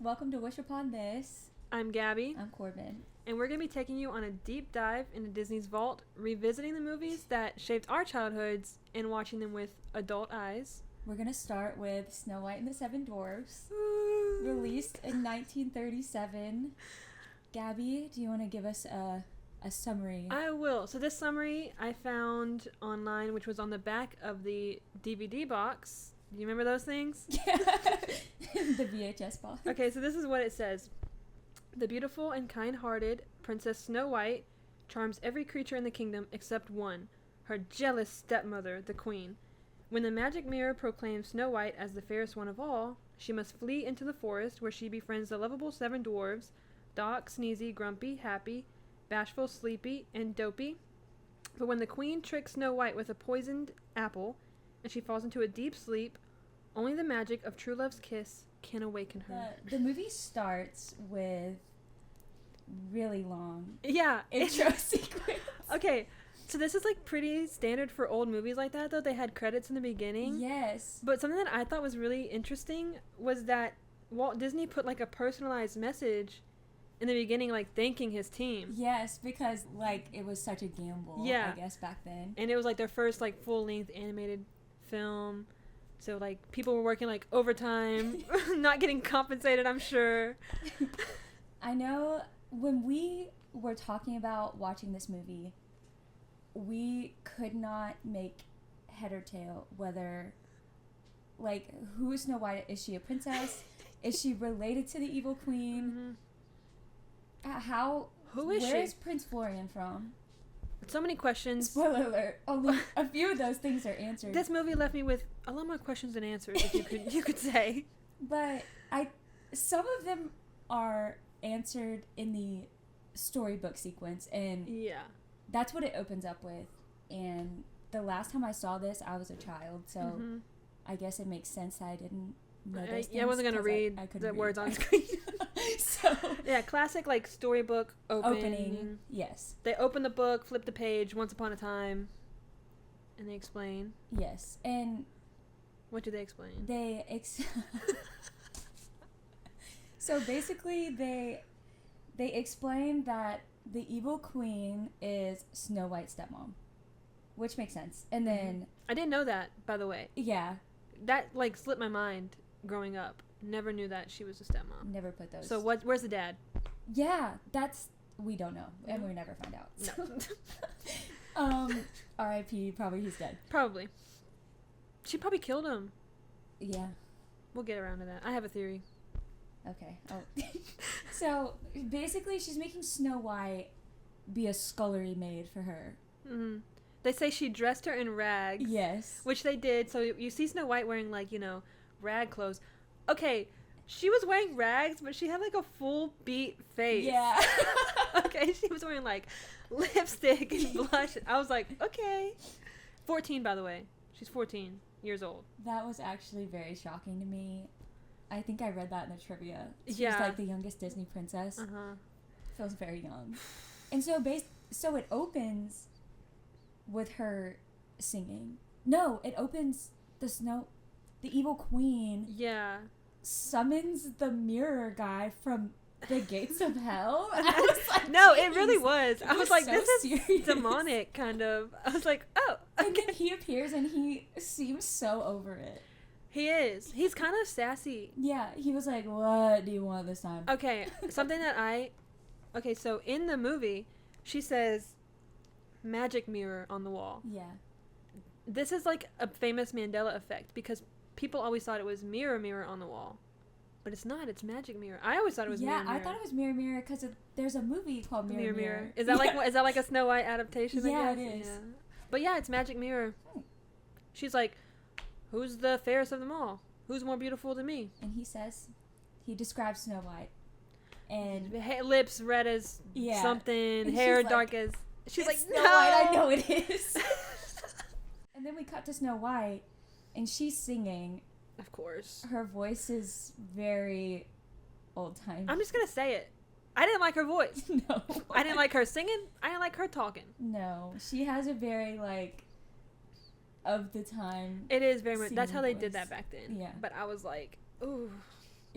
Welcome to Wish Upon This. I'm Gabby, I'm Korbyn. and we're going to be taking you on a deep dive into Disney's vault, revisiting the movies that shaped our childhoods and watching them with adult eyes. We're going to start with Snow White and the Seven Dwarfs, released in 1937. Gabby, do you want to give us a summary? I will. So this summary I found online, which was on the back of the DVD box. Do you remember those things? Yeah. The VHS box. Okay, so this is what it says. The beautiful and kind-hearted Princess Snow White charms every creature in the kingdom except one, her jealous stepmother, the queen. When the magic mirror proclaims Snow White as the fairest one of all, she must flee into the forest where she befriends the lovable seven dwarves, Doc, Sneezy, Grumpy, Happy, Bashful, Sleepy, and Dopey. But when the queen tricks Snow White with a poisoned apple, and she falls into a deep sleep, only the magic of true love's kiss can awaken her. The movie starts with really long Yeah. intro sequence. Okay, so this is like pretty standard for old movies like that, though. They had credits in the beginning. Yes. But something that I thought was really interesting was that Walt Disney put like a personalized message in the beginning, like thanking his team. Yes, because like it was such a gamble, Yeah. I guess, back then. And it was like their first like full-length animated film. So like people were working like overtime, not getting compensated, I'm sure. I know when we were talking about watching this movie, we could not make head or tail whether, like, who is Snow White? Is she a princess? Is she related to the evil queen? Who is she? Where is Prince Florian from? So many questions. Spoiler alert, only a few of those things are answered. This movie left me with a lot more questions than answers, if you could say. But some of them are answered in the storybook sequence, and Yeah. that's what it opens up with. And the last time I saw this, I was a child, so I guess it makes sense that I didn't know those things. I wasn't going to read I couldn't the read. words on screen. So Yeah, classic like storybook opening, yes. They open the book, flip the page, once upon a time, and they explain. Yes, and What do they explain? So basically they explain that the evil queen is Snow White's stepmom, which makes sense. And then I didn't know that, by the way. yeah, That like slipped my mind growing up. Never knew that she was a stepmom. never put those. So where's the dad? Yeah, we don't know, and we never find out. No. R.I.P. Probably he's dead. Probably. She probably killed him. Yeah. We'll get around to that. I have a theory. Okay. Oh. So basically, she's making Snow White be a scullery maid for her. Mm-hmm. They say she dressed her in rags. Yes. Which they did. So you see Snow White wearing like, rag clothes. Okay, she was wearing rags, but she had like a full beat face. Yeah. Okay, she was wearing like lipstick and blush. I was like, okay. 14, by the way. She's 14 years old. That was actually very shocking to me. I think I read that in the trivia. She's Yeah. like the youngest Disney princess. Uh-huh. Feels very young. And so it opens with her singing. No, it opens the evil queen Yeah. summons the mirror guy from the gates of hell. And I was like, No, "Jeez." it really was. I was like, so this is serious. demonic, kind of. I was like, oh, And okay. then he appears and he seems so over it. He is. He's kind of sassy. Yeah, he was like, what do you want this time? Okay, something that Okay, so in the movie, she says, magic mirror on the wall. Yeah. This is like a famous Mandela effect because people always thought it was mirror, mirror on the wall. But it's not. It's magic mirror. I always thought it was mirror, mirror. I thought it was Mirror Mirror because there's a movie called Mirror Mirror, Mirror. mirror. Is that like a Snow White adaptation? Yeah, I guess? it is. Yeah. But yeah, it's magic mirror. She's like, who's the fairest of them all? Who's more beautiful than me? And he describes Snow White. And Lips red as something, And hair she's dark as... She's like, Snow no! White, I know it is. And then we cut to Snow White, and she's singing. Of course. Her voice is very old-time. I'm just going to say it. I didn't like her voice. No. I didn't like her singing. I didn't like her talking. No. She has a very, of the time. It is very much. That's Singing how they voice. did that back then. Yeah. But I was like, ooh.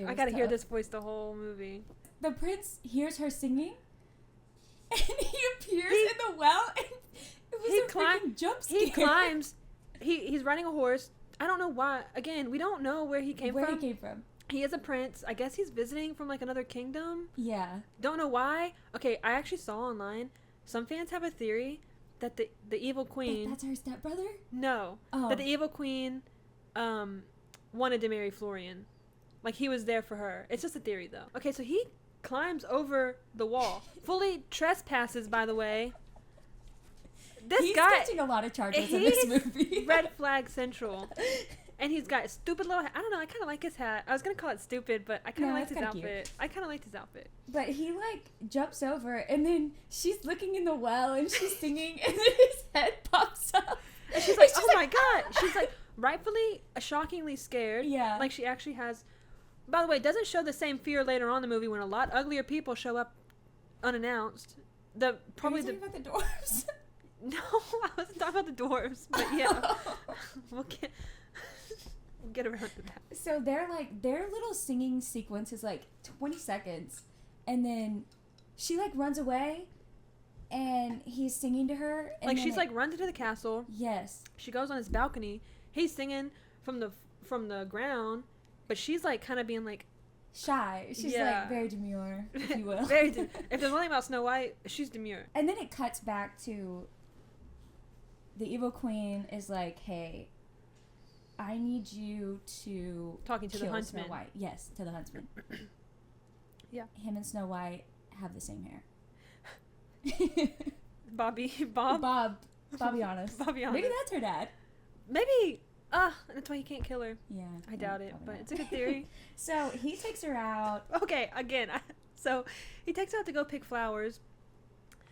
I gotta hear this voice the whole movie. The prince hears her singing, and he appears in the well, and it was a freaking jump scare. He climbs. He's riding a horse. I don't know why. Again, we don't know where he came from. He is a prince. I guess he's visiting from like another kingdom. Yeah. Don't know why. Okay, I actually saw online. Some fans have a theory that the evil queen. That's her stepbrother? No. Oh. That the evil queen wanted to marry Florian. Like he was there for her. It's just a theory though. Okay, so he climbs over the wall. Fully trespasses, by the way. He's catching a lot of charges in this movie. Red flag central. And he's got a stupid little hat. I don't know. I kind of like his hat. I was going to call it stupid, but I kind of liked his outfit. Cute. I kind of liked his outfit. But he, like, jumps over, and then she's looking in the well, and she's singing, and then his head pops up. And she's like, oh, my God. She's, like, rightfully, shockingly scared. Yeah. Like, she actually has... By the way, it doesn't show the same fear later on in the movie when a lot uglier people show up unannounced. Are you talking about the dwarves? No, I wasn't talking about the dwarves, but yeah. We'll get around to that. So they're like, their little singing sequence is like 20 seconds, and then she like runs away, and he's singing to her. And like she's like runs into the castle. Yes. She goes on his balcony. He's singing from the ground, but she's like kind of being like shy. She's like very demure, if you will. If there's one thing about Snow White, she's demure. And then it cuts back to the evil queen is like, hey, I need you to talking to the huntsman. Snow White. Yes, to the huntsman. Yeah. Him and Snow White have the same hair. Bobby honest. Maybe that's her dad. Maybe. That's why he can't kill her. Yeah. I doubt it, but it's a good theory. So he takes her out. Okay, again. So he takes her out to go pick flowers.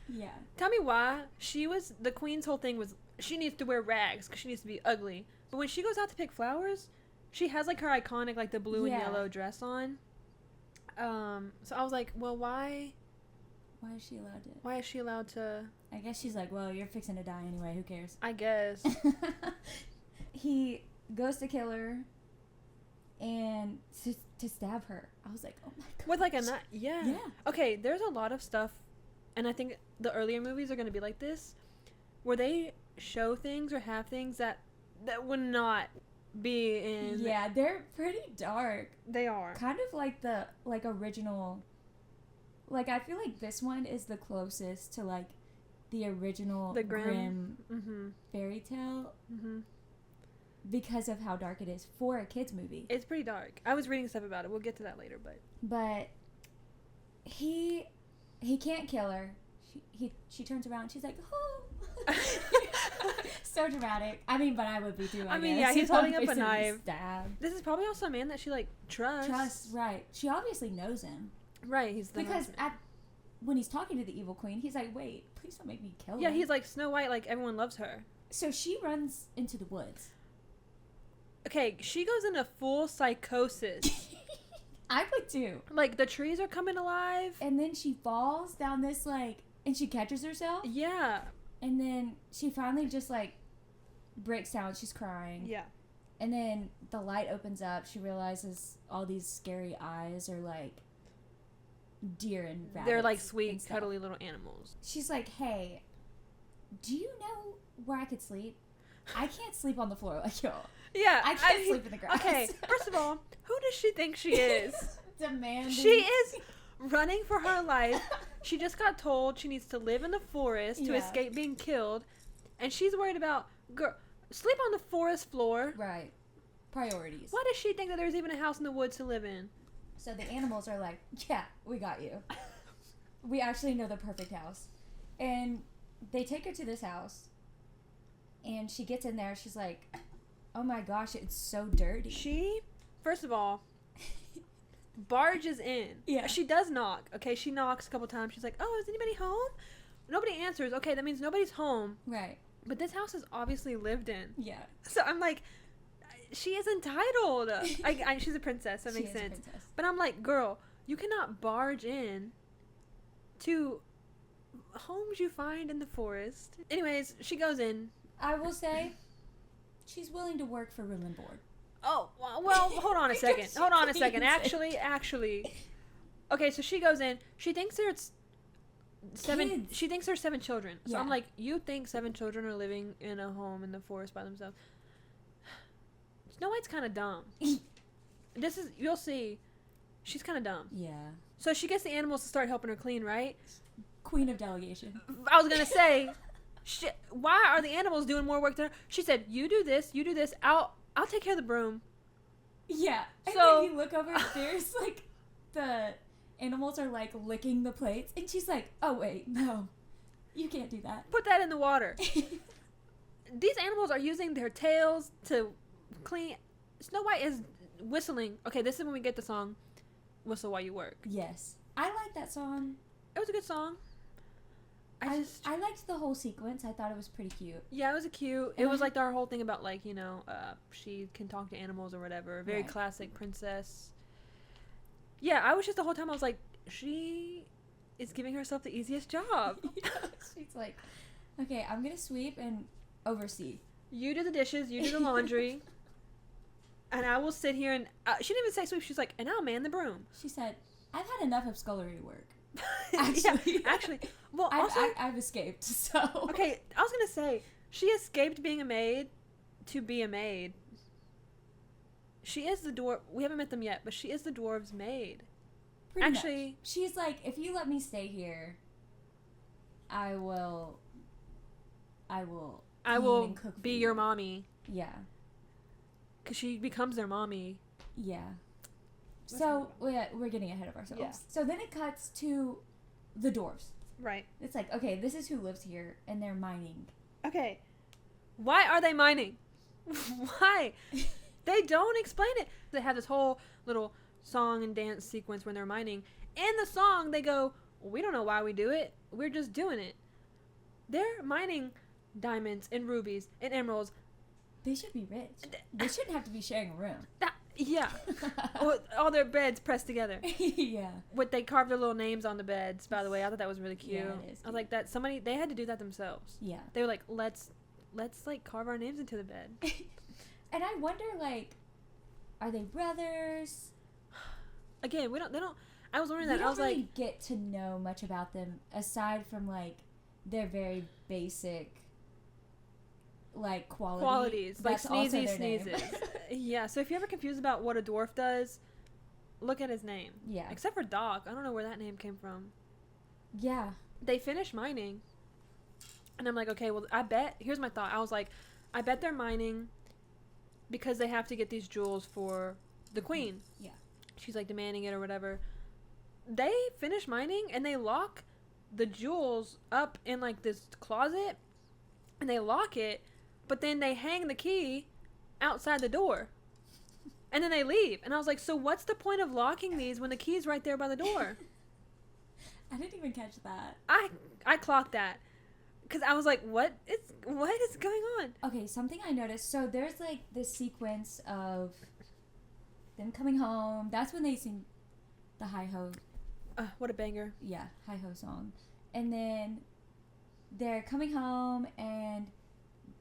Yeah. Tell me why the queen's whole thing was she needs to wear rags because she needs to be ugly. But when she goes out to pick flowers, she has like her iconic like the blue and yellow dress on. So I was like, well, why is she allowed to? Why is she allowed to? I guess she's like, well, you're fixing to die anyway. Who cares? I guess. He goes to kill her and to stab her. I was like, oh my god. With like a knife. Yeah. Okay, there's a lot of stuff, and I think the earlier movies are going to be like this, where they show things or have things that would not be in. Yeah, they're pretty dark. They are. Kind of like the original. Like, I feel like this one is the closest to like the original Grimm fairy tale. Mm-hmm. Because of how dark it is for a kid's movie. It's pretty dark. I was reading stuff about it. We'll get to that later, but he can't kill her. She turns around and she's like, oh. So dramatic. I mean, but I would be too, I guess. Yeah, he's holding up a knife. Stab. This is probably also a man that she like trusts. Right. She obviously knows him. Right, he's the because when he's talking to the evil queen, he's like, wait, please don't make me kill her. Yeah, he's like, Snow White, like everyone loves her. So she runs into the woods. Okay, she goes into full psychosis. I would too. Like, the trees are coming alive. And then she falls down this, like, and she catches herself. Yeah. And then she finally just, like, breaks down. She's crying. Yeah. And then the light opens up. She realizes all these scary eyes are, like, deer and rabbits. They're, like, sweet, cuddly little animals. She's like, hey, do you know where I could sleep? I can't sleep on the floor like y'all. Yeah. I can't sleep in the grass. Okay, first of all, who does she think she is? Demanding. She is running for her life. She just got told she needs to live in the forest to escape being killed. And she's worried about, girl, sleep on the forest floor. Right. Priorities. Why does she think that there's even a house in the woods to live in? So the animals are like, yeah, we got you. We actually know the perfect house. And they take her to this house. And she gets in there. She's like, oh my gosh, it's so dirty. She, first of all, barges in. Yeah. She does knock. Okay, she knocks a couple times. She's like, oh, is anybody home? Nobody answers. Okay, that means nobody's home. Right. But this house is obviously lived in. Yeah. So I'm like, she is entitled. She's a princess. That makes sense. But I'm like, girl, you cannot barge in to homes you find in the forest. Anyways, she goes in. I will say, she's willing to work for room and board. Oh, well, hold on a second. Actually. Okay, so she goes in. She thinks there's 7. Kids. She thinks there's 7 children. So Yeah. I'm like, you think 7 children are living in a home in the forest by themselves? Snow White's kind of dumb. You'll see. She's kind of dumb. Yeah. So she gets the animals to start helping her clean, right? Queen of delegation. I was gonna say, why are the animals doing more work than her? She said, you do this. I'll take care of the broom. Yeah. And So- then you look over, there's like the animals are like licking the plates, and she's like, "Oh wait, no, you can't do that." Put that in the water. These animals are using their tails to clean. Snow White is whistling. Okay, this is when we get the song, "Whistle While You Work." Yes, I like that song. It was a good song. I liked the whole sequence. I thought it was pretty cute. Yeah, it was cute. It And was I- like our whole thing about like, she can talk to animals or whatever. Very Right. classic princess. Yeah, I was just the whole time I was like, she is giving herself the easiest job. Yeah, she's like, "Okay, I'm gonna sweep and oversee." You do the dishes, you do the laundry, and I will sit here and she didn't even say sweep. She's like, and I'll man the broom. She said, "I've had enough of scullery work. Actually, well, also, I've escaped." So okay, I was gonna say she escaped being a maid to be a maid. She is the dwarf. We haven't met them yet, but she is the dwarves' maid. Pretty Actually- much. She's like, "If you let me stay here, I will I clean will and cook for be you." your mommy, Yeah, because she becomes their mommy. yeah. So we're getting ahead of ourselves. Yeah. So then it cuts to the dwarves. Right. It's like, okay, this is who lives here, and they're mining. Okay. Why are they mining? Why? They don't explain it. They have this whole little song and dance sequence when they're mining. In the song, they go, we don't know why we do it. We're just doing it. They're mining diamonds and rubies and emeralds. They should be rich. They shouldn't have to be sharing a room. Yeah. All their beds pressed together. Yeah. They carved their little names on the beds, by the way. I thought that was really cute. Yeah, it is I was like, they had to do that themselves. Yeah. They were like, let's like carve our names into the bed. And I wonder, like, are they brothers? Again, I was wondering We that. I don't was really like, get to know much about them aside from like their very basic like qualities. Like That's also sneezy their name. sneezes. Yeah, so if you're ever confused about what a dwarf does, look at his name. Yeah. Except for Doc. I don't know where that name came from. Yeah. They finish mining. And I'm like, okay, well, here's my thought. I was like, I bet they're mining because they have to get these jewels for the queen. Yeah. She's like demanding it or whatever. They finish mining and they lock the jewels up in like this closet and they lock it, but then they hang the key outside the door. And then they leave. And I was like, so what's the point of locking these when the key's right there by the door? I didn't even catch that. I clocked that. Because I was like, what is going on? Okay, something I noticed. So there's like this sequence of them coming home. That's when they sing the hi-ho. What a banger. Yeah, hi-ho song. And then they're coming home and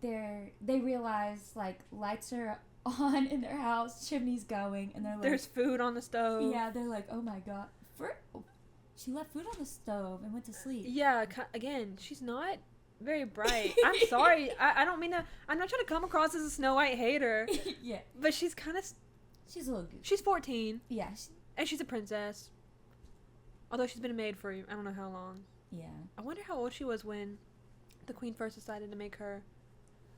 they realize like lights are on in their house, chimney's going, and they're like, There's food on the stove. yeah, they're like, oh my god, she left food on the stove and went to sleep. Yeah, again, she's not very bright. I'm sorry. I don't mean to. I'm not trying to come across as a Snow White hater, Yeah, but she's kind of. she's a little goofy. She's 14, Yeah, and she's a princess. Although she's been a maid for I don't know how long. yeah. I wonder how old she was when the queen first decided to make her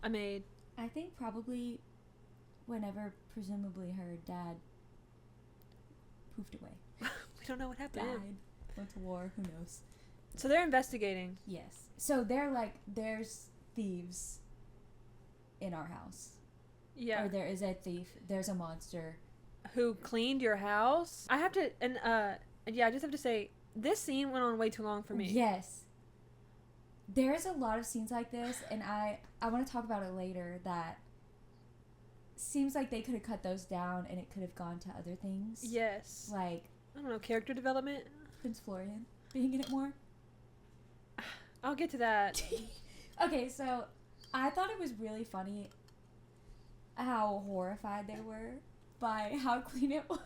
a maid. I think probably whenever presumably her dad poofed away, We don't know what happened. died, went to war, who knows. So they're investigating. Yes. So they're like, there's thieves in our house. Yeah. Or there is a thief. There's a monster. Who cleaned your house? I have to, and yeah, I just have to say, this scene went on way too long for me. Yes. There's a lot of scenes like this, and I want to talk about it later, that seems like they could have cut those down and it could have gone to other things. Yes. Like I don't know, character development. Prince Florian being in it more. I'll get to that. Okay, so I thought it was really funny how horrified they were by how clean it was.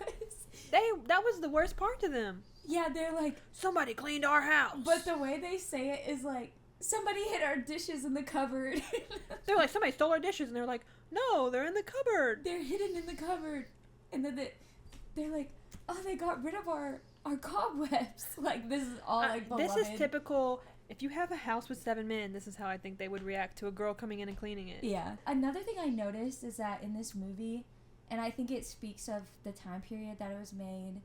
That was the worst part to them. Yeah, they're like, somebody cleaned our house. But the way they say it is like, somebody hid our dishes in the cupboard. They're like, somebody stole our dishes, and they're like, no, they're in the cupboard. They're hidden in the cupboard. And then they're like, oh, they got rid of our cobwebs. Like, this is all like beloved. This is typical. If you have a house with 7 men, this is how I think they would react to a girl coming in and cleaning it. Yeah. Another thing I noticed is that in this movie, and I think it speaks of the time period that it was made,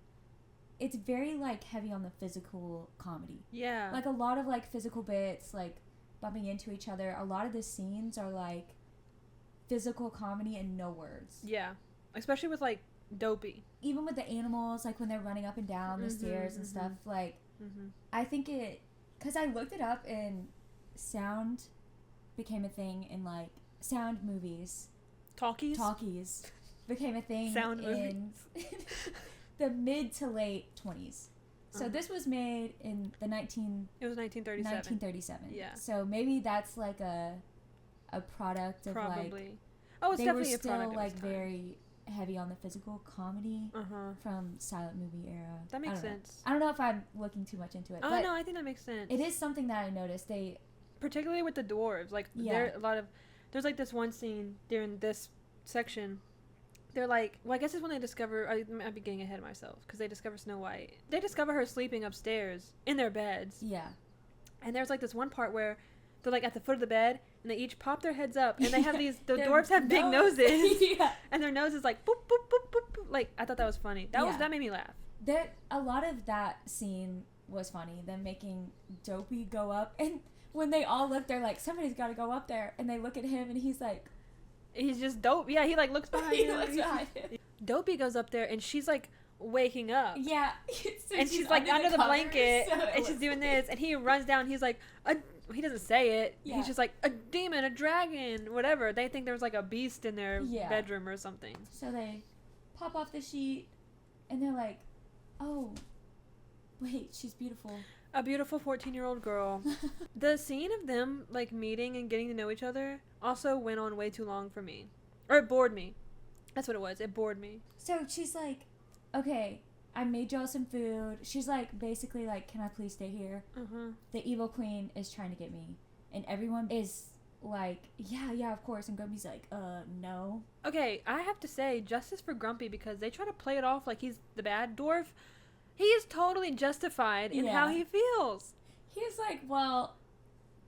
it's very, like, heavy on the physical comedy. Yeah. Like, a lot of, like, physical bits, like, bumping into each other. A lot of the scenes are, like, physical comedy and no words. Yeah. Especially with, like, Dopey. Even with the animals, like, when they're running up and down the stairs and stuff, like, I think it... Because I looked it up, and sound became a thing in, like, sound movies. Talkies became a thing sound in the mid to late 20s. So this was made in the It was 1937. 1937. Yeah. So maybe that's, like, a product of, probably. Like... Oh, it's they definitely were a product still, like, of its time. very heavy on the physical comedy from silent movie era. That makes sense. I don't know if I'm looking too much into it. Oh, but no, I think that makes sense. it is something that I noticed. Particularly with the dwarves. Like, there are a lot of... There's, like, this one scene during this section. They're like... Well, I guess it's when they discover... I might be getting ahead of myself. Because they discover Snow White. They discover her sleeping upstairs in their beds. Yeah. And there's, like, this one part where they're, like, at the foot of the bed, and they each pop their heads up, and they have these... The dwarves have big noses. Yeah. And their nose is like, boop, boop, boop, boop, boop. Like, I thought that was funny. That made me laugh. A lot of that scene was funny. Them making Dopey go up. And when they all look, they're like, somebody's got to go up there. And they look at him, and he's like... He's just dope. Yeah, he, like, looks behind him. Looks behind him. Dopey goes up there, and she's, like, waking up. Yeah. So and she's like, under the blanket, so and she's doing this. And he runs down. He's like... He doesn't say it. Yeah. He's just like, a demon, a dragon, whatever. They think there's like a beast in their bedroom or something. So they pop off the sheet, and they're like, oh, wait, she's beautiful. A beautiful 14-year-old girl. The scene of them like meeting and getting to know each other also went on way too long for me. Or it bored me. That's what it was. It bored me. So she's like, okay, I made y'all some food. She's like, basically like, can I please stay here? The evil queen is trying to get me. And everyone is like, yeah, of course. And Grumpy's like, no. Okay, I have to say, justice for Grumpy, because they try to play it off like he's the bad dwarf. He is totally justified in how he feels. He's like, well,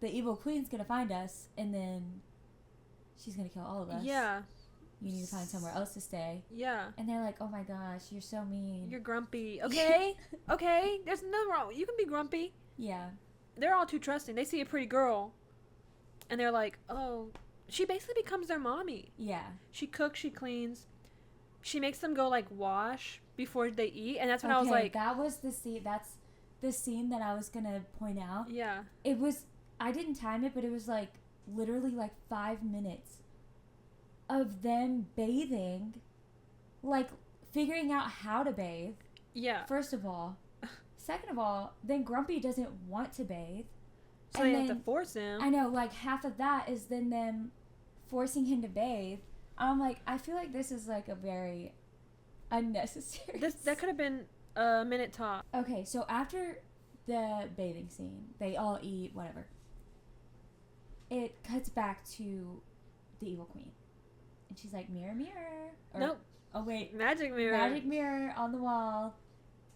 the evil queen's gonna find us, and then she's gonna kill all of us. Yeah. You need to find somewhere else to stay. Yeah. And they're like, oh my gosh, you're so mean. You're grumpy. Okay? Okay? There's nothing wrong. You can be grumpy. Yeah. They're all too trusting. They see a pretty girl, and they're like, oh. She basically becomes their mommy. Yeah. She cooks, she cleans. She makes them go, like, wash before they eat, and that's when I was like... that was the scene. That's the scene that I was going to point out. Yeah. It was... I didn't time it, but it was, like, literally, like, 5 minutes of them bathing, like, figuring out how to bathe. Yeah. First of all. Second of all, then Grumpy doesn't want to bathe. So they have to force him. I know, like, half of that is then them forcing him to bathe. I'm like, I feel like this is, like, a very unnecessary That could have been a minute top. Okay, so after the bathing scene, they all eat, whatever. It cuts back to the evil queen. And she's like, mirror, mirror. Nope. Oh, wait. Magic mirror. Magic mirror on the wall.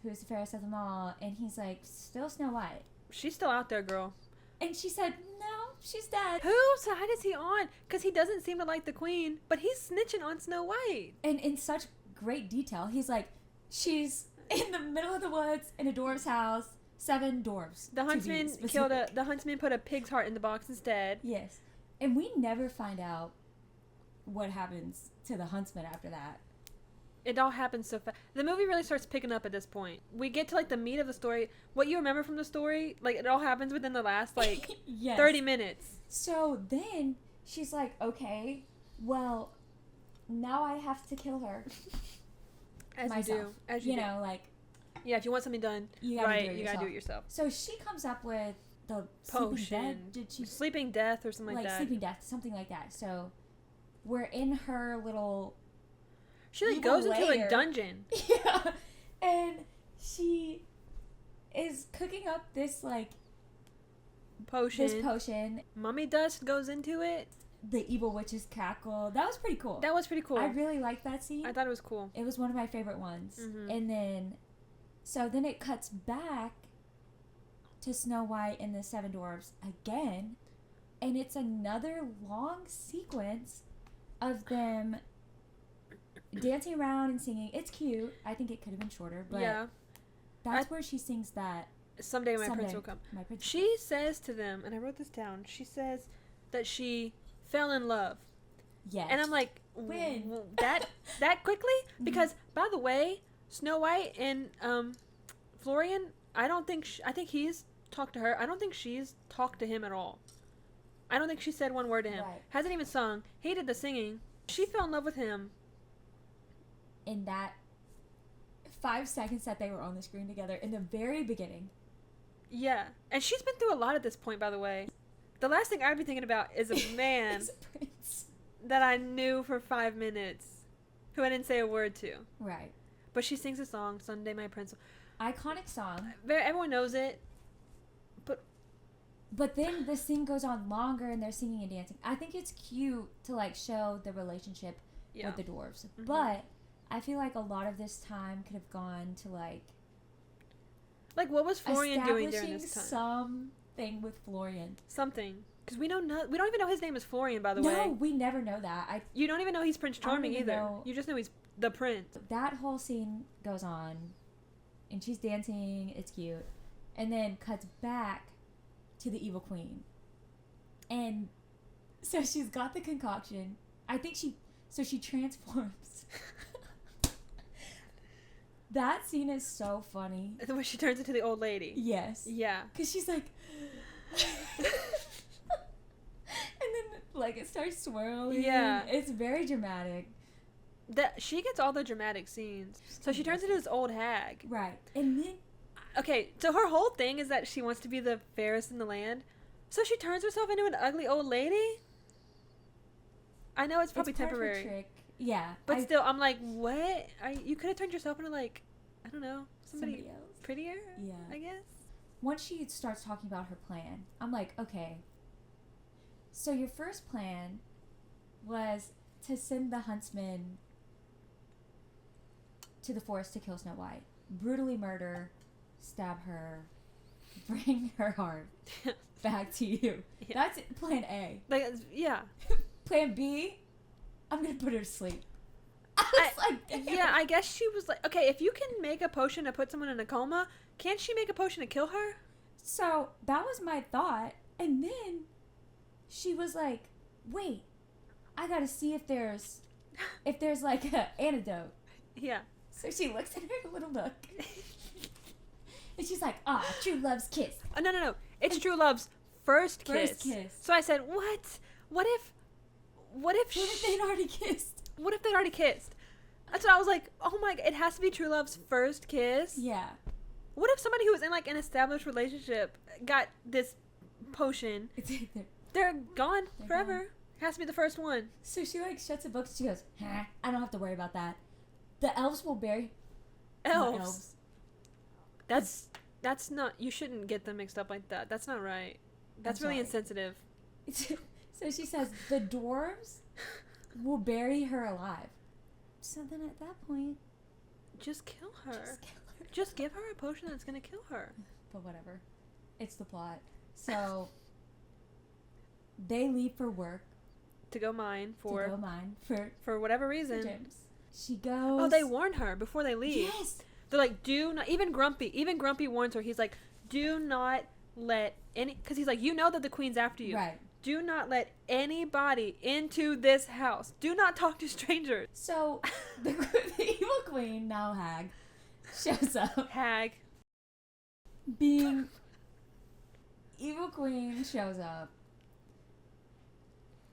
Who's the fairest of them all? And he's like, still Snow White. She's still out there, girl. And she said, no, she's dead. Whose side is he on? Because he doesn't seem to like the queen, but he's snitching on Snow White. And in such great detail. He's like, she's in the middle of the woods in a dwarf's house. 7 dwarves. The huntsman put a pig's heart in the box instead. Yes. And we never find out what happens to the huntsman after that. It all happens so fast. The movie really starts picking up at this point. We get to, like, the meat of the story. What you remember from the story, like, it all happens within the last, like, yes. 30 minutes. So then she's like, okay, well, now I have to kill her. As myself. you do. As you do. know, like... Yeah, if you want something done, you gotta do it yourself. So she comes up with the potion. Sleeping death? Did she... Sleeping death or something like that. Sleeping death, something like that. So we're in her little She like evil goes into lair. a dungeon. Yeah. And she is cooking up this like potion. Mummy dust goes into it. The evil witch's cackle. That was pretty cool. That was pretty cool. I really liked that scene. I thought it was cool. It was one of my favorite ones. Mm-hmm. And then it cuts back to Snow White and the Seven Dwarfs again. And it's another long sequence of them dancing around and singing. It's cute. I think it could have been shorter, but yeah. that's where she sings that. Someday my prince will come. My prince. She says to them, and I wrote this down, she says that she fell in love. Yes. And I'm like, when? That quickly? Because, by the way, Snow White and Florian, I think he's talked to her. I don't think she's talked to him at all. I don't think she said one word to him. Right. Hasn't even sung. He did the singing. She fell in love with him. In that 5 seconds that they were on the screen together in the very beginning. Yeah. And she's been through a lot at this point, by the way. The last thing I'd be thinking about is a man He's a prince. that I knew for 5 minutes who I didn't say a word to. Right. But she sings a song, Someday My Prince. Iconic song. Everyone knows it. But then the scene goes on longer and they're singing and dancing. I think it's cute to like show the relationship with the dwarves. Mm-hmm. But I feel like a lot of this time could have gone to like what was Florian doing during this time? Something with Florian. Something. Because we don't even know his name is Florian, by the way. No, we never know that. You don't even know he's Prince Charming either. Know. You just know he's the prince. That whole scene goes on and she's dancing. It's cute. And then cuts back to the evil queen. And so she's got the concoction. I think she transforms. That scene is so funny. The way she turns into the old lady. Yes. Yeah. Because she's like... and then, like, it starts swirling. Yeah. It's very dramatic. She gets all the dramatic scenes. So she turns into this old hag. Right. And then... Okay, so her whole thing is that she wants to be the fairest in the land. So she turns herself into an ugly old lady? I know it's probably temporary. Trick. Yeah. But still, I'm like, what? You could have turned yourself into, like, I don't know, somebody else. prettier? Yeah. I guess. Once she starts talking about her plan, I'm like, okay. So your first plan was to send the huntsman to the forest to kill Snow White. Brutally murder, stab her, bring her heart back to you. Yeah. That's plan A. Yeah. Plan B, I'm going to put her to sleep. I was like, damn. Yeah, I guess she was like, okay, if you can make a potion to put someone in a coma, can't she make a potion to kill her? So that was my thought. And then she was like, wait, I got to see if there's like an antidote. Yeah. So she looks in her little nook. And she's like, true love's kiss. Oh, no. It's true love's first kiss. So I said, what? What if they'd already kissed? What if they'd already kissed? That's what I was like, oh my God, it has to be true love's first kiss? Yeah. What if somebody who was in like an established relationship got this potion? They're gone forever. Gone. It has to be the first one. So she like shuts the book and she goes, I don't have to worry about that. The elves will bury... Elves? That's not... You shouldn't get them mixed up like that. That's not right. That's really insensitive. So she says, the dwarves will bury her alive. So then at that point... Just kill her. Just give her a potion that's going to kill her. But whatever. It's the plot. So they leave for work. To go mine for whatever reason. She goes... Oh, they warn her before they leave. Yes! They're like, do not... Even Grumpy warns her. He's like, do not let any... Because he's like, you know that the queen's after you. Right. Do not let anybody into this house. Do not talk to strangers. So the evil queen, now hag, shows up. Hag. Being... Evil queen shows up.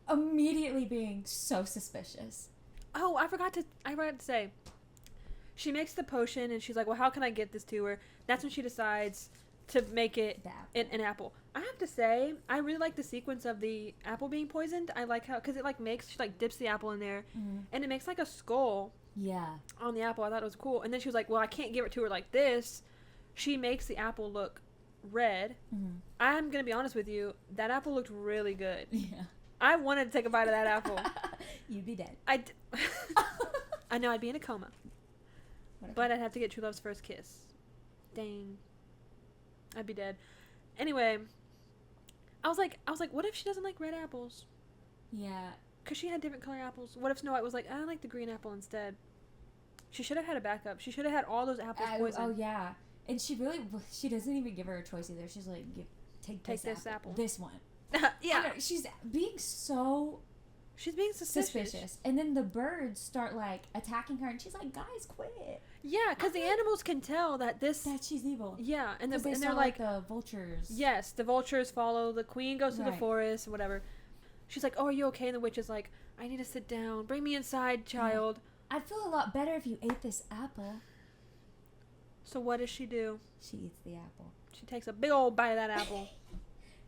Immediately being so suspicious. Oh, I forgot to say. She makes the potion and she's like, well, how can I get this to her? That's when she decides to make it apple. an apple. I have to say, I really like the sequence of the apple being poisoned. I like how, because it like makes, she like dips the apple in there, and it makes like a skull. Yeah. On the apple. I thought it was cool. And then she was like, well, I can't give it to her like this. She makes the apple look red. I'm gonna be honest with you, that apple looked really good. Yeah. I wanted to take a bite of that apple. You'd be dead. I know, I'd be in a coma. But I'd have to get true love's first kiss. Dang. I'd be dead. Anyway, I was like, what if she doesn't like red apples? Yeah. Because she had different color apples. What if Snow White was like, I like the green apple instead? She should have had a backup. She should have had all those apples poisoned. Oh, yeah. And she doesn't even give her a choice either. She's like, take this apple. This one. Yeah. She's being so... She's being suspicious. And then the birds start, like, attacking her. And she's like, guys, quit. Yeah, because the animals can tell that she's evil. Yeah. And they're like the vultures. Yes, the vultures follow. The queen goes to the forest, whatever. She's like, oh, are you okay? And the witch is like, I need to sit down. Bring me inside, child. Yeah. I'd feel a lot better if you ate this apple. So what does she do? She eats the apple. She takes a big old bite of that apple.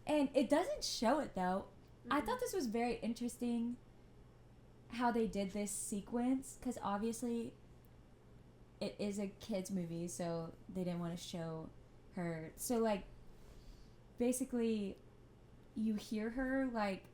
And it doesn't show it, though. I thought this was very interesting how they did this sequence, because obviously it is a kid's movie, so they didn't want to show her. So, like, basically you hear her, like,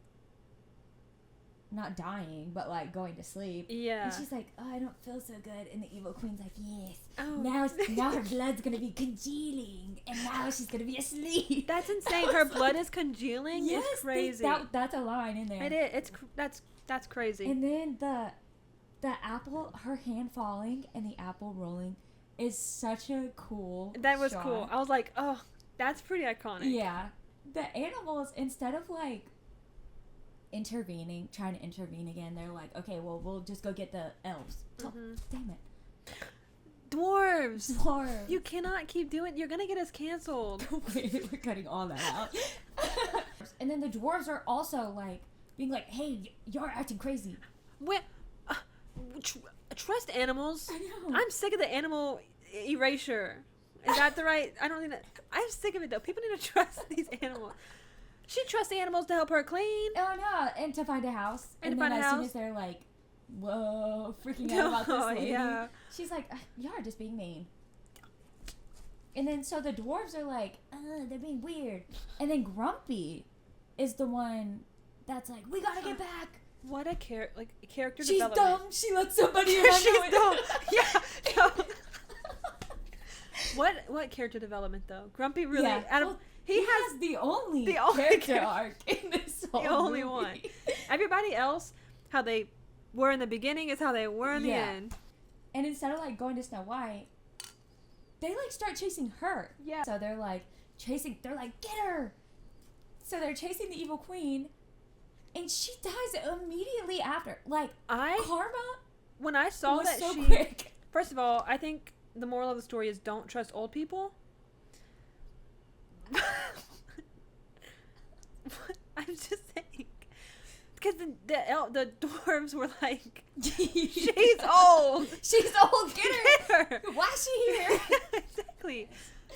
not dying, but, like, going to sleep. Yeah. And she's like, oh, I don't feel so good. And the evil queen's like, yes. Oh. Now her blood's going to be congealing. And now she's going to be asleep. That's insane. Her blood is congealing? Yes. It's crazy. That's a line in there. It is. That's crazy. And then the apple, her hand falling and the apple rolling is such a cool That was shot. cool. I was like, oh, that's pretty iconic. Yeah. The animals, instead of, like, trying to intervene again, they're like, okay, well, we'll just go get the elves. Oh, damn it. Dwarves. Dwarves. You cannot keep doing, you're gonna get us canceled. Wait, we're cutting all that out. And then the dwarves are also, like, being like, hey, you're acting crazy. What? Trust animals. I know. I'm sick of the animal erasure. Is that the right? I don't think that. I'm sick of it, though. People need to trust these animals. She trusts the animals to help her clean. Oh, no. And to find a house. And then as soon as they're like, whoa, freaking out about this lady, she's like, y'all are just being mean. And then so the dwarves are like, they're being weird. And then Grumpy is the one that's like, we gotta get back. What a character She's development. dumb. She let somebody in. She's dumb. Yeah. No. What character development though? Grumpy really. Yeah. He has the only character arc in this whole The only movie. one. Everybody else, how they were in the beginning is how they were in the end. And instead of like going to Snow White, they like start chasing her. Yeah. So they're like they're like, get her. So they're chasing the evil queen. And she dies immediately after. Like, karma. When I saw that so she, quick. First of all, I think the moral of the story is don't trust old people. I'm just saying, because the dwarves were like, she's old. She's old. Get her. Why is she here? Exactly.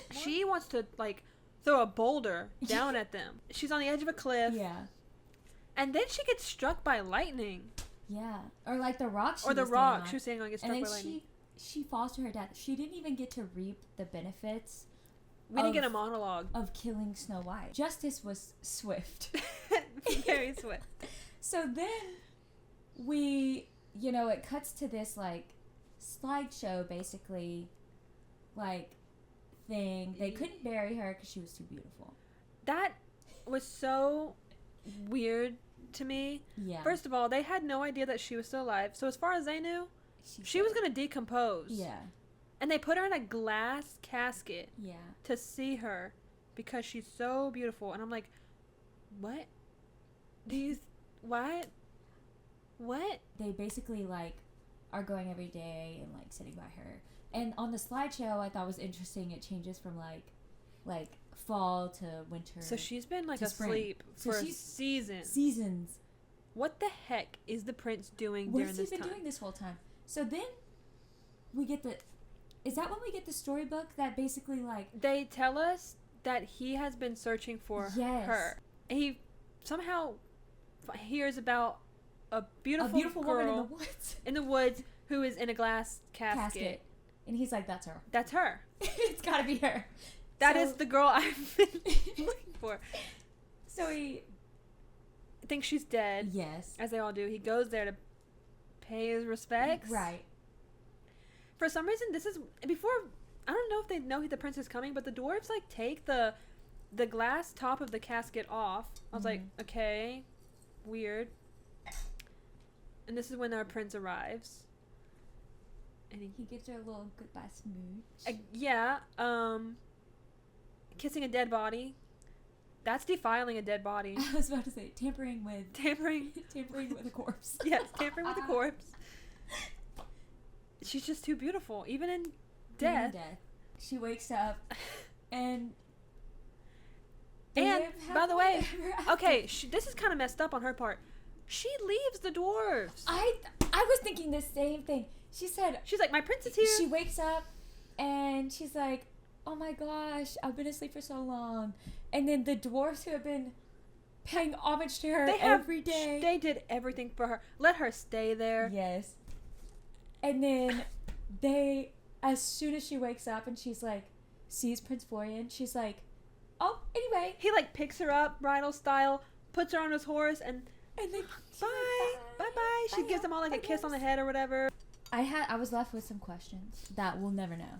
She wants to like throw a boulder down at them. She's on the edge of a cliff. Yeah. And then she gets struck by lightning. Yeah. Or like the rock she was standing on gets struck by lightning. And then she falls to her death. She didn't even get to reap the benefits. We didn't get a monologue. Of killing Snow White. Justice was swift. Very swift. So then it cuts to this like slideshow basically like thing. They couldn't bury her because she was too beautiful. That was so weird to me. Yeah. First of all, they had no idea that she was still alive. So as far as they knew, she was going to decompose. Yeah. And they put her in a glass casket. Yeah. To see her because she's so beautiful. And I'm like, what? What? They basically like are going every day and like sitting by her. And on the slideshow, I thought was interesting. It changes from like fall to winter. So she's been like asleep for seasons. What the heck is the prince doing during this time? What's he been doing this whole time? So then we get is that when we get the storybook that basically like they tell us that he has been searching for Yes. her. And he somehow hears about a beautiful girl woman in the woods who is in a glass casket. And he's like, that's her. That's her. It's gotta be her. That is the girl I've been looking for. So he thinks she's dead. Yes. As they all do. He goes there to pay his respects. Right. For some reason, this is before. I don't know if they know the prince is coming, but the dwarves like take the glass top of the casket off. I was like, okay, weird. And this is when our prince arrives. And he gives her a little goodbye smooch. Kissing a dead body. That's defiling a dead body. I was about to say tampering with a corpse. Yes, tampering with a corpse. She's just too beautiful, even in death. She wakes up, and by the way, okay, this is kind of messed up on her part. She leaves the dwarves. I was thinking the same thing. She's like, my prince is here. She wakes up, and she's like, oh my gosh, I've been asleep for so long. And then the dwarves who have been paying homage to her every day. They did everything for her. Let her stay there. Yes. And then as soon as she wakes up and she's like, sees Prince Florian, she's like, oh, anyway. He like picks her up, bridal style, puts her on his horse, and then bye. She gives them all like a kiss on the head or whatever. I was left with some questions that we'll never know.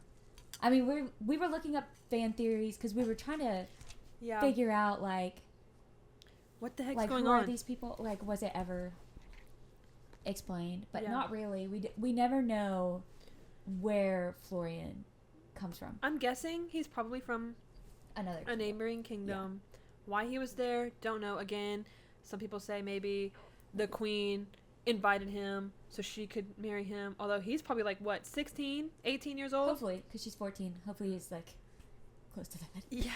I mean, we were looking up fan theories because we were trying to figure out, like, what the heck's like, going who on? are these people? Like, was it ever explained? But not really. We never know where Florian comes from. I'm guessing he's probably from a neighboring kingdom. Yeah. Why he was there, don't know. Again, some people say maybe the queen invited him so she could marry him, although he's probably like 16, 18 years old. Hopefully, because she's 14. Hopefully he's like close to that. Yeah.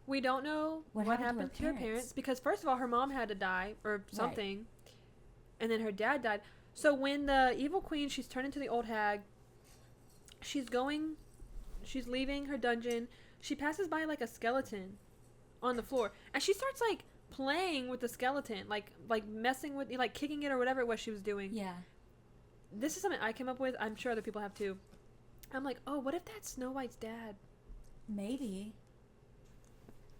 We don't know what happened to her parents because first of all her mom had to die or something, right. And then her dad died. So when the evil queen, she's turned into the old hag, she's leaving her dungeon, she passes by like a skeleton on the floor and she starts like playing with the skeleton, like messing with, like kicking it or whatever it was she was doing. Yeah. This is something I came up with. I'm sure other people have too. I'm like, oh, what if that's Snow White's dad? Maybe.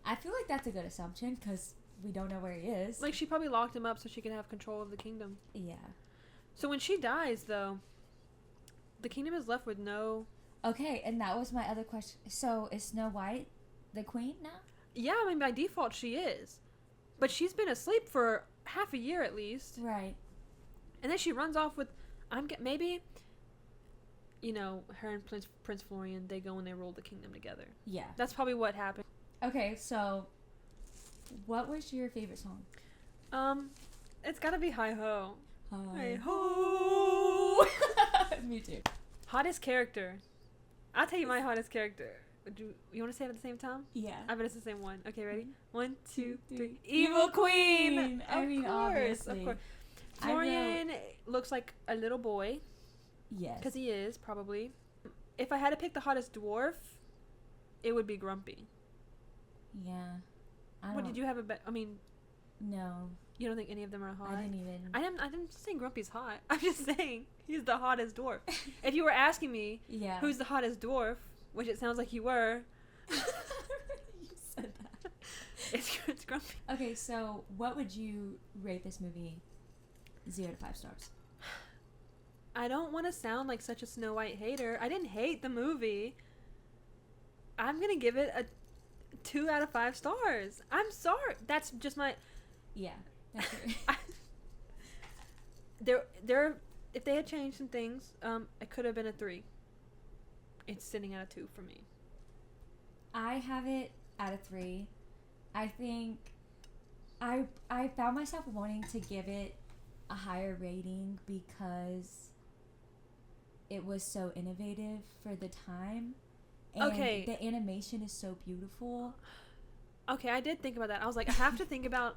I feel like that's a good assumption because we don't know where he is. Like she probably locked him up so she could have control of the kingdom. Yeah. So when she dies, though, the kingdom is left with no... Okay, and that was my other question. So is Snow White the queen now? Yeah, I mean, by default she is. But she's been asleep for half a year at least. Right. And then she runs off with, maybe, her and Prince Florian, they go and they rule the kingdom together. Yeah. That's probably what happened. Okay, so what was your favorite song? It's gotta be Hi Ho. Hi Ho. Me too. Hottest character. I'll tell you my hottest character. You want to say it at the same time? Yeah. I bet it's the same one. Okay, ready? 1, 2, 3. Evil Queen! I mean, obviously. Of course. Florian looks like a little boy. Yes. Because he is, probably. If I had to pick the hottest dwarf, it would be Grumpy. Yeah. What did you have no. You don't think any of them are hot? I didn't even. I didn't saying Grumpy's hot. I'm just saying he's the hottest dwarf. If you were asking me who's the hottest dwarf, which it sounds like you were. You said that. It's Grumpy. Okay, so what would you rate this movie 0 to 5 stars? I don't want to sound like such a Snow White hater. I didn't hate the movie. I'm going to give it a 2 out of 5 stars. I'm sorry. That's just my... Yeah, that's true. There, if they had changed some things, it could have been a 3. It's sitting at a 2 for me. I have it at a 3. I think I found myself wanting to give it a higher rating because it was so innovative for the time. And the animation is so beautiful. Okay, I did think about that. I was like, I have to think about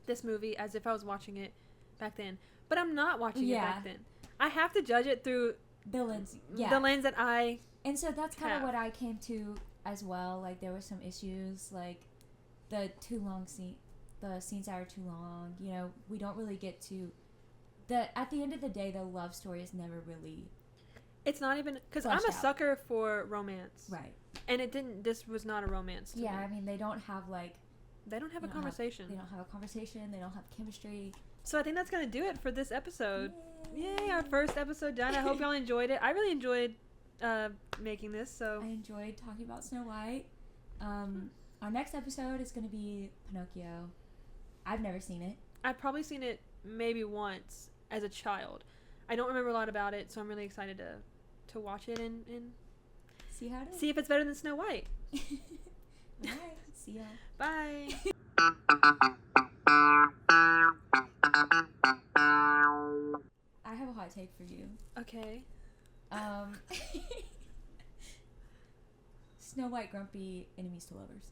this movie as if I was watching it back then. But I'm not watching it back then. I have to judge it through the lens. Yeah. The lens that I And so that's kind of have. what I came to as well. Like, there were some issues, like the scenes that are too long. You know, we don't really get to at the end of the day, the love story is never really. It's not even because I'm fleshed a out. sucker for romance, Right. and this was not a romance. To Yeah, me. I mean, they don't have like. They don't have a conversation. They don't have a conversation. They don't have chemistry. So I think that's gonna do it for this episode. Yay, our first episode done. I hope y'all enjoyed it. I really enjoyed making this. So I enjoyed talking about Snow White. Our next episode is going to be Pinocchio. I've never seen it. I've probably seen it maybe once as a child. I don't remember a lot about it, so I'm really excited to watch it and see how it is. See if it's better than Snow White. Alright, see y'all. Bye. I have a hot take for you. Okay. Snow White grumpy, enemies to lovers.